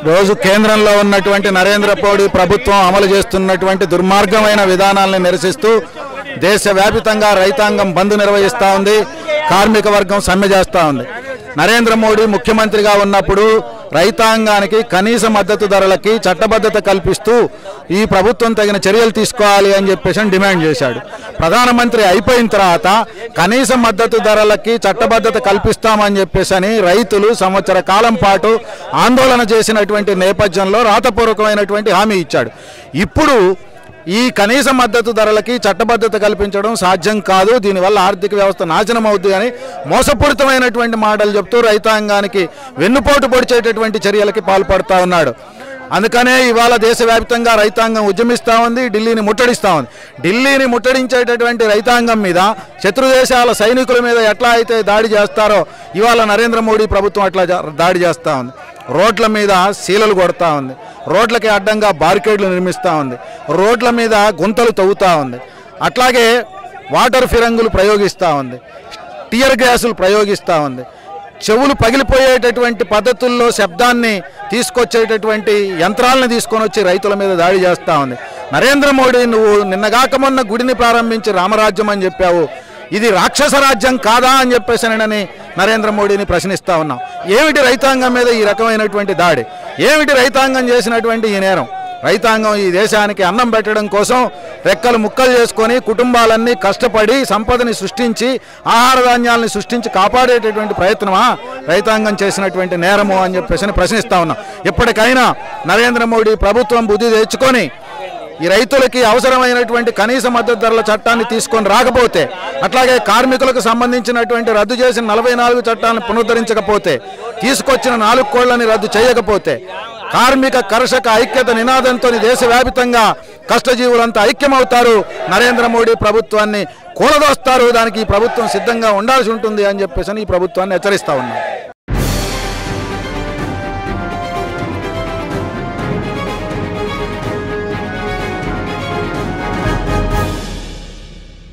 రోజు కేంద్రంలో ఉన్నటువంటి నరేంద్ర మోడీ ప్రభుత్వం అమలు చేస్తున్నటువంటి దుర్మార్గమైన విధానాలను నిరసిస్తూ దేశవ్యాప్తంగా రైతాంగం బంద్ నిర్వహిస్తూ ఉంది, కార్మిక వర్గం సమ్మె చేస్తూ ఉంది. నరేంద్ర మోడీ ముఖ్యమంత్రిగా ఉన్నప్పుడు రైతాంగానికి కనీస మద్దతు ధరలకి చట్టబద్ధత కల్పిస్తూ ఈ ప్రభుత్వం తగిన చర్యలు తీసుకోవాలి అని చెప్పేసి డిమాండ్ చేశాడు. ప్రధానమంత్రి అయిపోయిన తర్వాత కనీస మద్దతు ధరలకి చట్టబద్ధత కల్పిస్తామని చెప్పేసి రైతులు సంవత్సర కాలం పాటు ఆందోళన చేసినటువంటి నేపథ్యంలో రాతపూర్వకమైనటువంటి హామీ ఇచ్చాడు. ఇప్పుడు ఈ కనీస మద్దతు ధరలకి చట్టబద్ధత కల్పించడం సాధ్యం కాదు, దీనివల్ల ఆర్థిక వ్యవస్థ నాశనం అవుతుంది అని మోసపూరితమైనటువంటి మాటలు చెప్తూ రైతాంగానికి వెన్నుపోటు పొడిచేటటువంటి చర్యలకి పాల్పడుతూ ఉన్నాడు. అందుకనే ఇవాళ దేశవ్యాప్తంగా రైతాంగం ఉద్యమిస్తూ ఉంది, ఢిల్లీని ముట్టడిస్తూ ఉంది. ఢిల్లీని ముట్టడించేటటువంటి రైతాంగం మీద శత్రు దేశాల సైనికుల మీద ఎట్లా అయితే దాడి చేస్తారో ఇవాళ నరేంద్ర మోడీ ప్రభుత్వం అట్లా దాడి చేస్తూ ఉంది. రోడ్ల మీద సీలలు కొడతా ఉంది, రోడ్లకి అడ్డంగా బారికేడ్లు నిర్మిస్తూ ఉంది, రోడ్ల మీద గుంతలు తవ్వుతూ ఉంది, అట్లాగే వాటర్ ఫిరంగులు ప్రయోగిస్తూ ఉంది, టియర్ గ్యాసులు ప్రయోగిస్తూ ఉంది, చెవులు పగిలిపోయేటటువంటి పద్ధతుల్లో శబ్దాన్ని తీసుకొచ్చేటటువంటి యంత్రాలను తీసుకొని వచ్చి రైతుల మీద దాడి చేస్తూ ఉంది. నరేంద్ర మోడీ, నువ్వు నిన్నగాక మొన్న గుడిని ప్రారంభించి రామరాజ్యం అని చెప్పావు, ఇది రాక్షస రాజ్యం కాదా అని చెప్పేసి నేను నరేంద్ర మోడీని ప్రశ్నిస్తూ ఉన్నాం. ఏమిటి రైతాంగం మీద ఈ రకమైనటువంటి దాడి? ఏమిటి రైతాంగం చేసినటువంటి ఈ నేరం? రైతాంగం ఈ దేశానికి అన్నం పెట్టడం కోసం రెక్కలు ముక్కలు చేసుకొని కుటుంబాలన్నీ కష్టపడి సంపదని సృష్టించి ఆహార ధాన్యాలని సృష్టించి కాపాడేటటువంటి ప్రయత్నమా రైతాంగం చేసినటువంటి నేరము అని చెప్పేసి ప్రశ్నిస్తూ ఉన్నాం. ఇప్పటికైనా నరేంద్ర మోడీ ప్రభుత్వం బుద్ధి తెచ్చుకొని ఈ రైతులకి అవసరమైనటువంటి కనీస మద్దతు ధరల చట్టాన్ని తీసుకొని రాకపోతే, అట్లాగే కార్మికులకు సంబంధించినటువంటి రద్దు చేసిన 44 చట్టాలను పునరుద్ధరించకపోతే, తీసుకొచ్చిన 4 కోళ్లని రద్దు చేయకపోతే, కార్మిక కర్షక ఐక్యత నినాదంతో దేశవ్యాప్తంగా కష్టజీవులంతా ఐక్యమవుతారు, నరేంద్ర మోడీ ప్రభుత్వాన్ని కూలదోస్తారు, దానికి ఈ ప్రభుత్వం సిద్ధంగా ఉండాల్సి ఉంటుంది అని చెప్పేసి ఈ ప్రభుత్వాన్ని హెచ్చరిస్తూ ఉన్నాం.